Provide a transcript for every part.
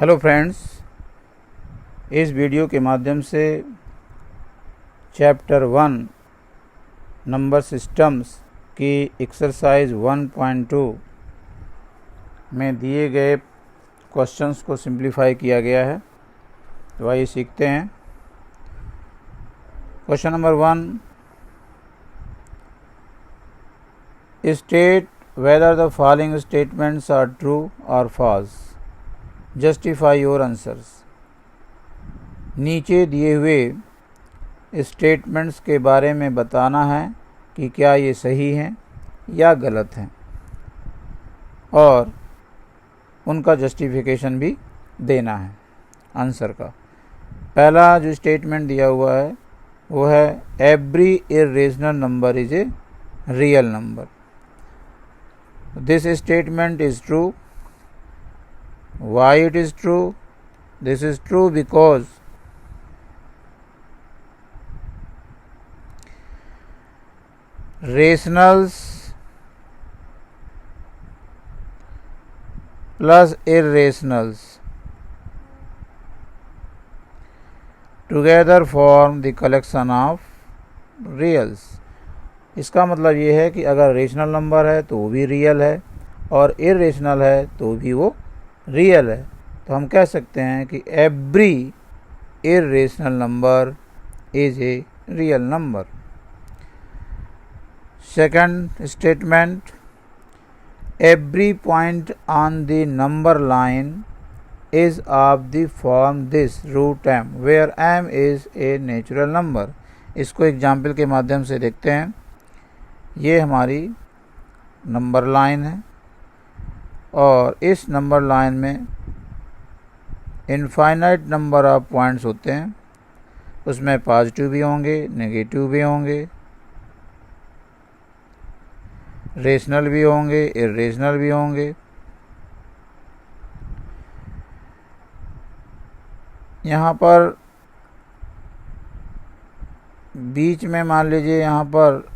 Hello friends, इस video के माध्यम से चैप्टर 1 नंबर सिस्टम्स की एक्सरसाइज 1.2 में दिए गए क्वेश्चंस को सिंप्लीफाई किया गया है। तो आइए सीखते हैं। Question number 1, state whether the following statements are true or false. Justify your answers. नीचे दिए हुए स्टेटमेंट्स के बारे में बताना है कि क्या ये सही हैं या गलत हैं और उनका जस्टिफिकेशन भी देना है आंसर का। पहला जो स्टेटमेंट दिया हुआ है वो है every irrational number is a real number. This statement is true. Why it is true? This is true because rationals plus irrationals together form the collection of reals. इसका मतलब ये है कि अगर रेशनल नंबर है तो वो भी रियल है और इर्रेशनल है तो भी वो रियल है। तो हम कह सकते हैं कि every irrational number is a real number. Second statement, every point on the number line is of the form this root M where M is a natural number. इसको एग्जाम्पल के माध्यम से देखते हैं। ये हमारी नंबर लाइन है और इस नंबर लाइन में इनफाइनाइट नंबर ऑफ पॉइंट्स होते हैं। उसमें पॉजिटिव भी होंगे, नेगेटिव भी होंगे, रेशनल भी होंगे, इर्रेशनल भी होंगे। यहाँ पर बीच में मान लीजिए यहाँ पर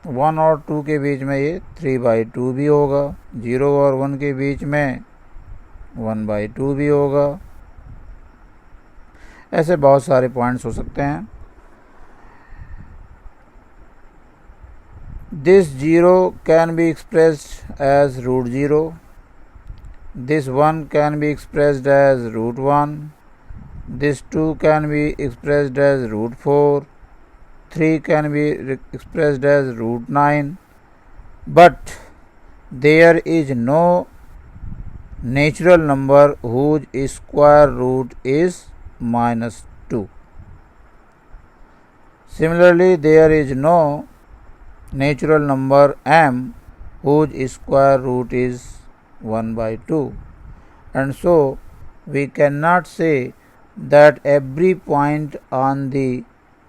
1 और 2 के बीच में ये 3/2 भी होगा, 0 और 1 के बीच में 1/2 भी होगा। ऐसे बहुत सारे पॉइंट्स हो सकते हैं। This 0 can be expressed as √0, this 1 can be expressed as √1, this 2 can be expressed as √4, 3 can be expressed as √9, but there is no natural number whose square root is -2. Similarly, there is no natural number m whose square root is 1/2, and so we cannot say that every point on the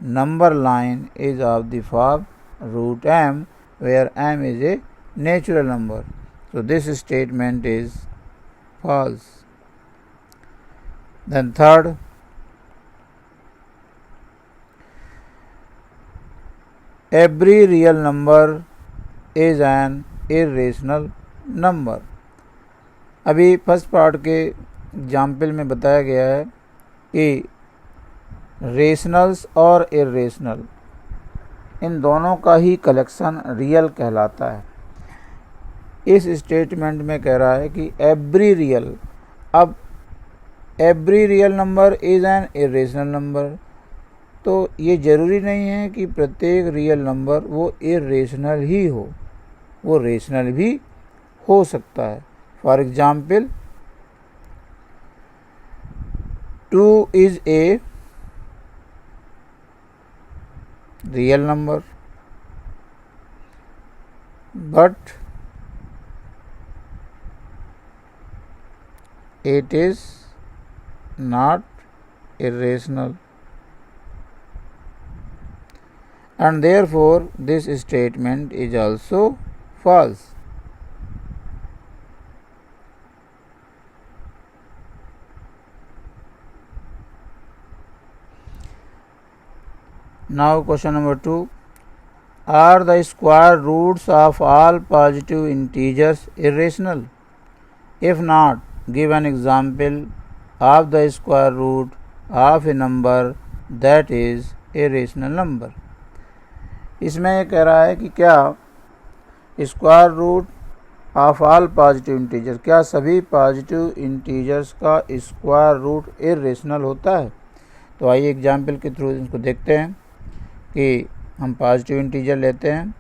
number line is of the form √m where m is a natural number. So this statement is false. Then third, every real number is an irrational number. अभी first part के example में बताया गया है कि rationals और irrational इन दोनों का ही कलेक्शन रियल कहलाता है। इस स्टेटमेंट में कह रहा है कि एवरी रियल, अब every real number is an irrational number, तो ये ज़रूरी नहीं है कि प्रत्येक रियल नंबर वो इर्रेशनल ही हो, वो रेशनल भी हो सकता है। For example 2 is a real number, but it is not irrational, and therefore this statement is also false. Now question number 2, are the square roots of all positive integers irrational? If not, give an example of the square root of a number that is a rational number. इसमें ये कह रहा है कि क्या square root of all positive integer, क्या सभी positive integers का स्क्वायर रूट इरेशनल होता है। तो आइए एग्जाम्पल के थ्रू इसको देखते हैं कि हम पॉजिटिव इंटीजर लेते हैं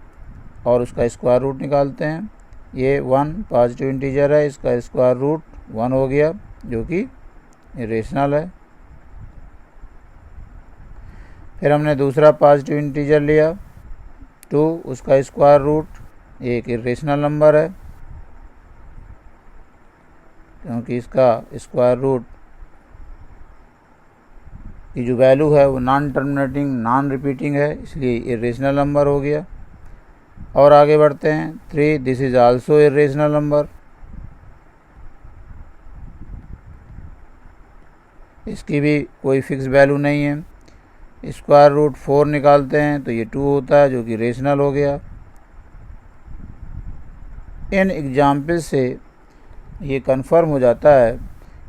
और उसका स्क्वायर रूट निकालते हैं। ये 1 पॉजिटिव इंटीजर है, इसका स्क्वायर रूट 1 हो गया जो कि इरेशनल है। फिर हमने दूसरा पॉजिटिव इंटीजर लिया 2, उसका स्क्वायर रूट एक इरेशनल नंबर है क्योंकि इसका स्क्वायर रूट की जो वैल्यू है वो नॉन टर्मिनेटिंग नॉन रिपीटिंग है, इसलिए इरेशनल नंबर हो गया। और आगे बढ़ते हैं 3, this is also irrational number. इसकी भी कोई फिक्स वैल्यू नहीं है। स्क्वायर रूट 4 निकालते हैं तो ये 2 होता है जो कि रेशनल हो गया। इन एग्जाम्पल से ये कन्फर्म हो जाता है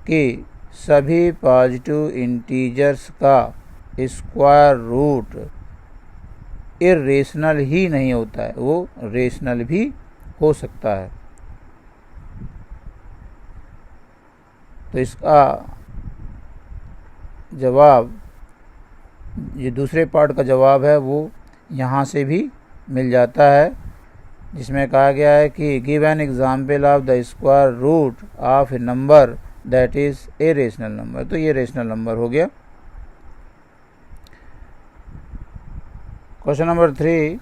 कि सभी पॉजिटिव इंटीजर्स का स्क्वायर रूट इरेशनल ही नहीं होता है, वो रेशनल भी हो सकता है। तो इसका जवाब, ये दूसरे पार्ट का जवाब है, वो यहाँ से भी मिल जाता है, जिसमें कहा गया है कि give an example of the square root of a number that is a rational number. तो ये रेशनल नंबर हो गया। Question number 3,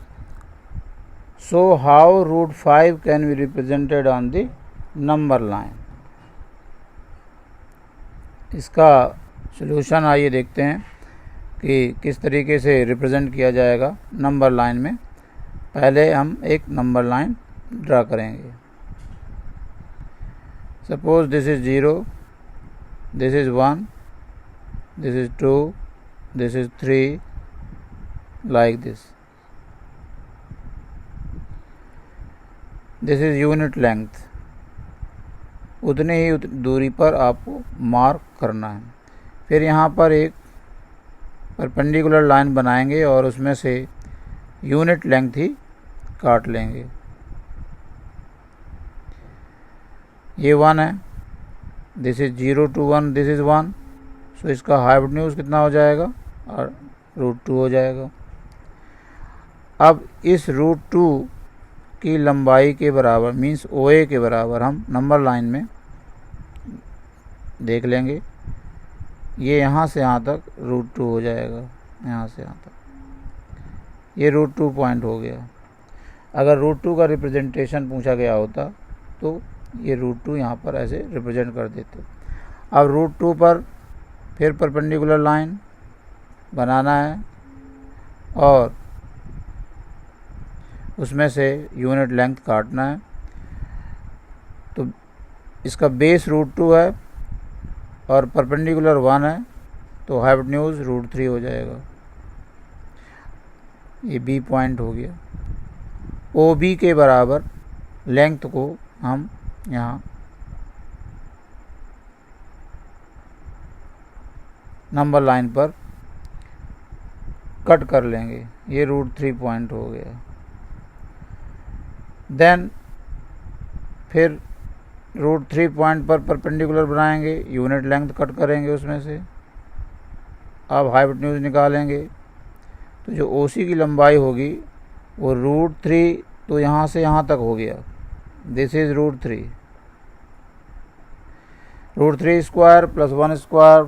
so how root 5 can be represented on the number line. इसका सॉल्यूशन आइए देखते हैं कि किस तरीके से रिप्रेजेंट किया जाएगा नंबर लाइन में। पहले हम एक नंबर लाइन ड्रा करेंगे। Suppose this is 0, this is 1, this is 2, this is 3, like this. This is unit length. उतने ही दूरी पर आपको मार्क करना है। फिर यहाँ पर एक परपेंडिकुलर लाइन बनाएंगे और उसमें से यूनिट लेंथ ही काट लेंगे। ये 1 है, this is 0 to 1, this is 1, सो इसका हाइपोटेन्यूज कितना हो जाएगा और √2 हो जाएगा। अब इस √2 की लंबाई के बराबर मीन्स OA के बराबर हम नंबर लाइन में देख लेंगे। ये यहाँ से यहाँ तक √2 हो जाएगा, यहाँ से यहाँ तक ये √2 पॉइंट हो गया। अगर √2 का रिप्रेजेंटेशन पूछा गया होता तो ये √2 यहाँ पर ऐसे रिप्रेजेंट कर देते। अब √2 पर फिर परपेंडिकुलर लाइन बनाना है और उसमें से यूनिट लेंथ काटना है। तो इसका बेस √2 है और परपेंडिकुलर 1 है, तो हाइपोटेन्यूज √3 हो जाएगा। ये B पॉइंट हो गया। OB के बराबर लेंथ को हम यहाँ नंबर लाइन पर कट कर लेंगे। ये √3 पॉइंट हो गया। देन फिर √3 पॉइंट पर परपेंडिकुलर बनाएंगे, यूनिट लेंथ कट करेंगे उसमें से। अब हाइपोटेन्यूज निकालेंगे तो जो OC की लंबाई होगी वो √3, तो यहाँ से यहाँ तक हो गया। This is √3, √3 square plus 1 square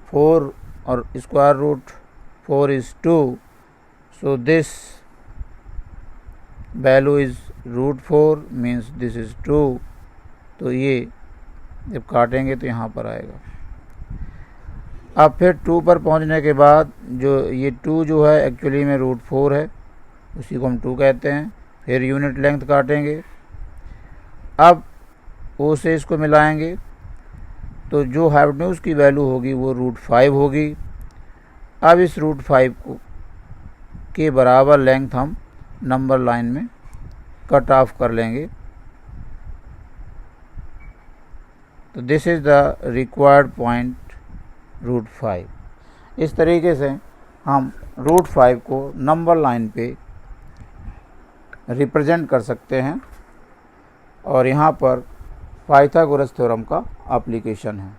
4 और square root 4 is 2, so this value is √4 means this is 2। तो ये जब काटेंगे तो यहाँ पर आएगा। अब फिर 2 पर पहुँचने के बाद जो ये 2 जो है एक्चुअली में √4 है, उसी को हम 2 कहते हैं। फिर यूनिट लेंथ काटेंगे। अब O से इसको मिलाएंगे तो जो हाइपोटेन्यूज की वैल्यू होगी वो √5 होगी। अब इस √5 को के बराबर लेंथ हम नंबर लाइन में कट ऑफ कर लेंगे तो this is the required point √5। इस तरीके से हम √5 को नंबर लाइन पे रिप्रेजेंट कर सकते हैं और यहाँ पर पाइथागोरस थ्योरम का एप्लीकेशन है।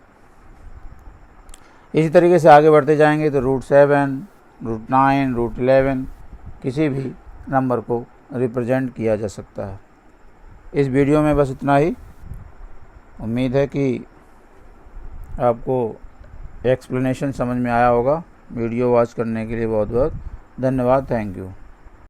इसी तरीके से आगे बढ़ते जाएंगे तो √7, √9, √11 किसी भी नंबर को रिप्रेजेंट किया जा सकता है। इस वीडियो में बस इतना ही। उम्मीद है कि आपको एक्सप्लेनेशन समझ में आया होगा। वीडियो वॉच करने के लिए बहुत बहुत धन्यवाद। Thank you.